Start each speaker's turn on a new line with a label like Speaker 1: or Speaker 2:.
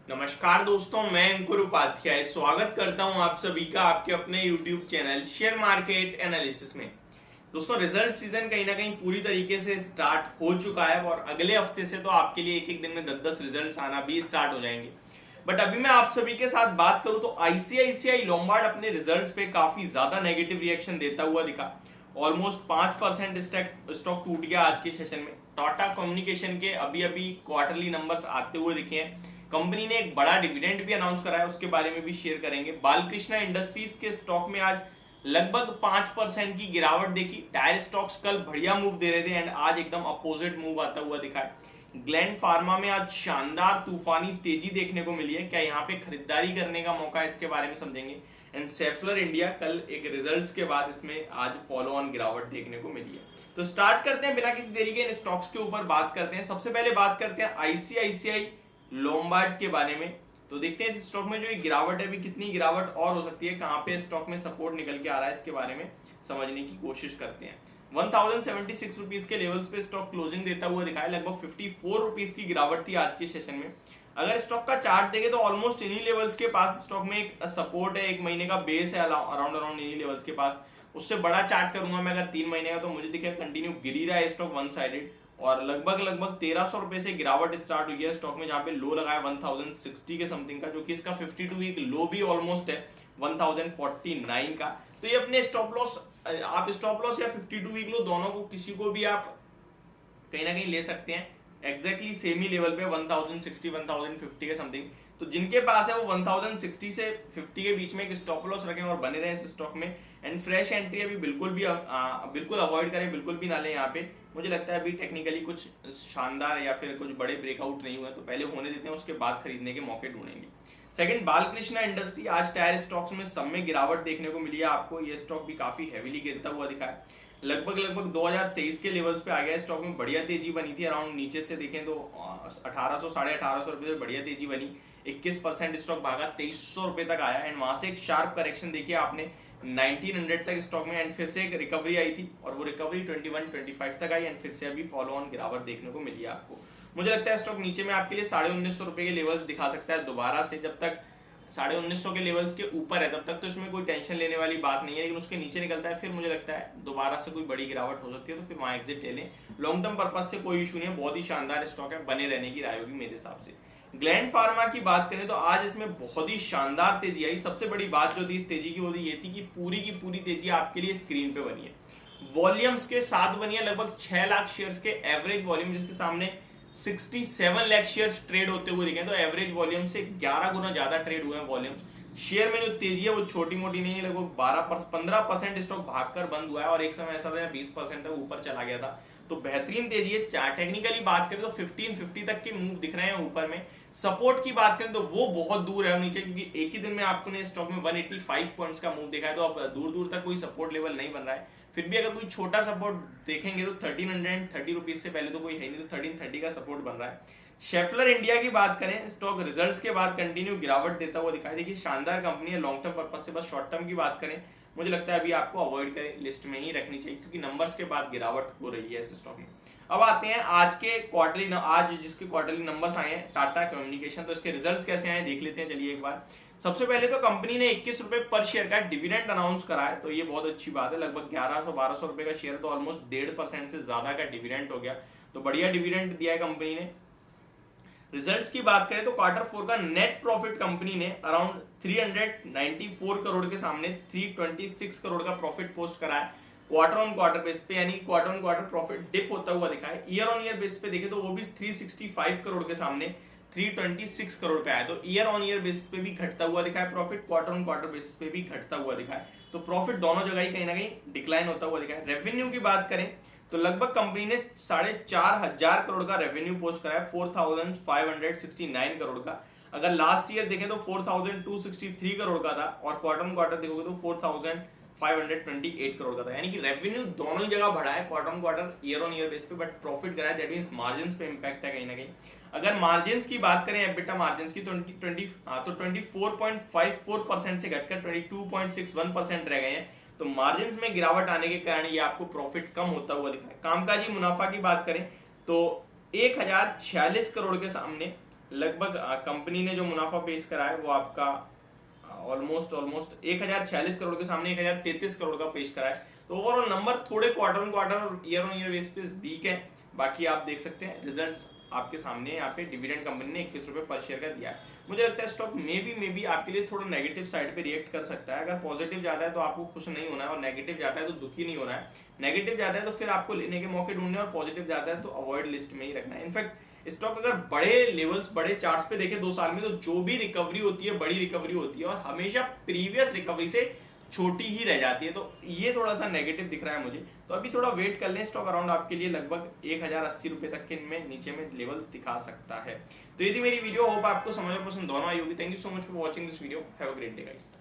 Speaker 1: नमस्कार दोस्तों, मैं अंकुर उपाध्याय स्वागत करता हूं आप सभी का आपके अपने YouTube channel share market analysis में। दोस्तों, रिजल्ट सीजन कहीं ना कहीं पूरी तरीके से स्टार्ट हो चुका है और अगले हफ्ते से तो आपके लिए एक एक दिन में 10-10 रिजल्ट्स आना भी स्टार्ट हो जाएंगे। बट अभी मैं आप सभी के साथ बात करूं तो आईसीआईसीआई लोम्बार्ड अपने रिजल्ट्स पे काफी ज्यादा नेगेटिव रिएक्शन देता हुआ दिखा। ऑलमोस्ट 5% स्टॉक टूट गया आज के सेशन में। टाटा कम्युनिकेशन के अभी अभी क्वार्टरली नंबर्स आते हुए दिखे हैं। कंपनी ने एक बड़ा डिविडेंड भी अनाउंस करा है, उसके बारे में भी शेयर करेंगे। बालकृष्णा इंडस्ट्रीज के स्टॉक में आज लगभग 5% की गिरावट देखी। टायर स्टॉक्स कल बढ़िया मूव दे रहे थे एंड आज एकदम अपोजिट मूव आता हुआ दिखा है। ग्लैंड फार्मा में आज शानदार तूफानी तेजी देखने को मिली है। क्या यहाँ पे खरीदारी करने का मौका है, इसके बारे में समझेंगे। एंड सेफलर इंडिया कल एक रिजल्ट्स के बाद इसमें आज फॉलो ऑन गिरावट देखने को मिली है। तो स्टार्ट करते हैं बिना किसी देरी के, इन स्टॉक्स के ऊपर बात करते हैं। सबसे पहले बात करते हैं आईसीआईसीआई लोम्बार्ड के बारे में। तो देखते हैं इस स्टॉक में जो गिरावट है, भी कितनी गिरावट और हो सकती है, कहां पे स्टॉक में सपोर्ट निकल के आ रहा है, इसके बारे में समझने की कोशिश करते हैं। 1076 रुपीज के लेवल्स पे स्टॉक क्लोजिंग देता हुआ दिखाया। लगभग 54 रुपीज की गिरावट थी आज के सेशन में। अगर स्टॉक का चार्ट देखें तो ऑलमोस्ट इन्हीं लेवल्स के पास स्टॉक में एक सपोर्ट है, एक महीने का बेस है अराउंड इन्हीं लेवल्स के पास। उससे बड़ा चार्ट करूंगा मैं अगर 3 महीने का, तो मुझे दिखेगा कंटिन्यू गिर ही रहा है स्टॉक वन साइडेड। और लगभग 1300 रुपए से गिरावट स्टार्ट हुई है स्टॉक में, जहां पे लो लगाया 1060 के समथिंग का, जो कि इसका 52 वीक लो भी ऑलमोस्ट है 1049 का। तो ये अपने स्टॉप लॉस, आप स्टॉप लॉस या 52 वीक लो दोनों को किसी को भी आप कहीं ना कहीं ले सकते हैं एग्जैक्टली सेम ही लेवल पे 1060 1050 के समथिंग। तो जिनके पास है वो 1060 से 50 के बीच में एक स्टॉप लॉस रखें और बने रहे इस स्टॉक में। एंड फ्रेश एंट्री अभी बिल्कुल अवॉइड करें, बिल्कुल भी ना लें यहाँ पे। मुझे लगता है अभी टेक्निकली कुछ शानदार या फिर कुछ बड़े ब्रेकआउट नहीं हुए, तो पहले होने देते हैं, उसके बाद खरीदने के मौके ढूंढेंगे। Second, Balkrishna industry. आज टायर स्टॉक्स में सब में गिरावट देखने को मिली है आपको। ये स्टॉक भी काफी हैवीली गिरता हुआ दिखा है। लगभग 2023 के लेवल्स पे आ गया स्टॉक में। बढ़िया तेजी बनी थी, अराउंड नीचे से देखें तो 1800 1850 रुपए से बढ़िया तेजी बनी। 21% स्टॉक भागा, 2300 रुपए तक आया। एंड वहां से एक शार्प करेक्शन देखी आपने 1900 तक स्टॉक में। एंड फिर से एक रिकवरी आई थी और वो रिकवरी 21-25 तक आई। एंड फिर से अभी फॉलो ऑन गिरावट देखने को मिली है आपको। मुझे लगता है स्टॉक नीचे में आपके लिए 1950 रुपए के लेवल्स दिखा सकता है दोबारा से। जब तक 1950 के लेवल्स के ऊपर है तब तक तो इसमें कोई टेंशन लेने वाली बात नहीं है, लेकिन उसके नीचे निकलता है फिर मुझे लगता है दोबारा से कोई बड़ी गिरावट हो सकती है, तो फिर वहां एग्जिट ले लें। लॉन्ग टर्म पर्पज से कोई इशू नहीं है, बहुत ही शानदार स्टॉक है, बने रहने की राय होगी मेरे हिसाब से। ग्लैंड फार्मा की बात करें तो आज इसमें बहुत ही शानदार तेजी आई। सबसे बड़ी बात जो थी इस तेजी की वो ये थी कि पूरी की पूरी तेजी आपके लिए स्क्रीन पे बनी है, वॉल्यूम्स के साथ बनी है। लगभग 6 लाख शेयर्स के एवरेज वॉल्यूम, जिसके सामने 67 लाख शेयर्स ट्रेड होते हुए दिखे, तो एवरेज वॉल्यूम से 11 गुना ज्यादा ट्रेड हुए हैं वॉल्यूम्स। शेयर में जो तेजी है वो छोटी मोटी नहीं है, लगभग 15% स्टॉक भागकर बंद हुआ है और एक समय ऐसा था 20% तक ऊपर चला गया था। तो बेहतरीन तेजी है। टेक्निकली बात करें तो 1550 तक के मूव दिख रहे हैं ऊपर में। सपोर्ट की बात करें तो वो बहुत दूर है नीचे, क्योंकि एक ही दिन में आपने स्टॉक में 185 पॉइंट्स का मूव देखा है, तो अब दूर दूर तक कोई सपोर्ट लेवल नहीं बन रहा है। फिर भी अगर कोई छोटा सपोर्ट देखेंगे तो 1330 रुपीज से पहले तो कोई है नहीं, तो 1330 का सपोर्ट बन रहा है। शेफलर इंडिया की बात करें, स्टॉक रिजल्ट्स के बाद कंटिन्यू गिरावट देता हुआ दिखाई। देखिए शानदार कंपनी है लॉन्ग टर्म पर्पज से। बस शॉर्ट टर्म की बात करें, मुझे लगता है अभी आपको अवॉइड करें, लिस्ट में ही रखनी चाहिए, क्योंकि नंबर्स के बाद गिरावट हो रही है इस स्टॉक में। अब आते हैं आज के क्वार्टरली, आज जिसके क्वार्टरली नंबर्स आए हैं टाटा कम्युनिकेशन, तो इसके रिजल्ट्स कैसे आए देख लेते हैं। चलिए एक बार, सबसे पहले तो कंपनी ने 21 रुपए पर शेयर का डिविडेंड अनाउंस करा है, तो ये बहुत अच्छी बात है। लगभग 1100-1200 रुपए का शेयर, तो ऑलमोस्ट 1.5% से ज्यादा का डिविडेंड हो गया, तो बढ़िया डिविडेंड दिया है कंपनी ने। रिजल्ट्स की बात करें तो क्वार्टर 4 का नेट प्रॉफिट कंपनी ने अराउंड 394 करोड़ के सामने 326 करोड़ का प्रॉफिट पोस्ट करा है क्वार्टर ऑन क्वार्टर बेस पे, यानी quarter on quarter profit dip होता हुआ दिखा है। ईयर ऑन ईयर बेस पे देखें तो वो भी 365 करोड़ के सामने 326 करोड़ पे आया, तो ईयर ऑन ईयर बेसिस पे भी घटता हुआ दिखा है profit, quarter on quarter basis पे भी घटता हुआ दिखा है। तो प्रॉफिट दोनों जगह ही कहीं ना कहीं डिक्लाइन होता हुआ दिखा है। रेवेन्यू की बात करें तो लगभग कंपनी ने 4500 करोड़ का रेवेन्यू पोस्ट करा है, 4569 करोड़ का। अगर लास्ट ईयर देखें तो 4263 करोड़ का था, और क्वार्टर ऑन क्वार्टर देखोगे तो 4528 करोड़ का था। यानी कि रेवेन्यू दोनों ही जगह बढ़ा है, quarter on quarter year on year base पे, बट प्रॉफिट करा है, दैट मींस मार्जिन्स पे इंपैक्ट है कहीं ना कहीं। अगर मार्जिन्स की बात करें, एबिटा मार्जिन्स की, तो 24.54% से घटकर 22.61% रह गए हैं। तो मार्जिन्स में गिरावट आने के कारण ये आपको प्रॉफिट कम होता हुआ दिखा है। कामकाजी मुनाफा की बात करें तो 1046 करोड़ के सामने लगभग कंपनी ने जो मुनाफा पेश करा है वो आपका ऑलमोस्ट 1046 करोड़ के सामने 1033 करोड़ का पेश करा है। तो ओवरऑल नंबर थोड़े क्वार्टर ऑन क्वार्टर और ईयर ऑन ईयर बेस पे वीक है। बाकी आप देख सकते हैं रिजल्ट्स आपके सामने, यहाँ पे डिविडेंड कंपनी ने 21 रुपए पर शेयर का दिया है। मुझे लगता है स्टॉक मे बी आपके लिए थोड़ा नेगेटिव साइड पे रिएक्ट कर सकता है। अगर पॉजिटिव जाता है तो आपको खुश नहीं होना है, और नेगेटिव जाता है तो दुखी नहीं होना है। नेगेटिव जाता है तो फिर आपको लेने के मौके ढूंढने, और पॉजिटिव जाता है तो अवॉइड लिस्ट में ही रखना है। इनफैक्ट स्टॉक अगर बड़े लेवल्स, बड़े चार्ट्स पे देखे 2 साल में, तो जो भी रिकवरी होती है बड़ी रिकवरी होती है, और हमेशा प्रीवियस रिकवरी से छोटी ही रह जाती है। तो ये थोड़ा सा नेगेटिव दिख रहा है मुझे। तो अभी थोड़ा वेट कर लें, स्टॉक अराउंड आपके लिए लगभग 1080 रुपए तक के इनमें नीचे में लेवल्स दिखा सकता है। तो ये थी मेरी वीडियो, होप आपको समझ और पसंद दोनों आई होगी। Thank you so much for watching this video. Have a great day guys.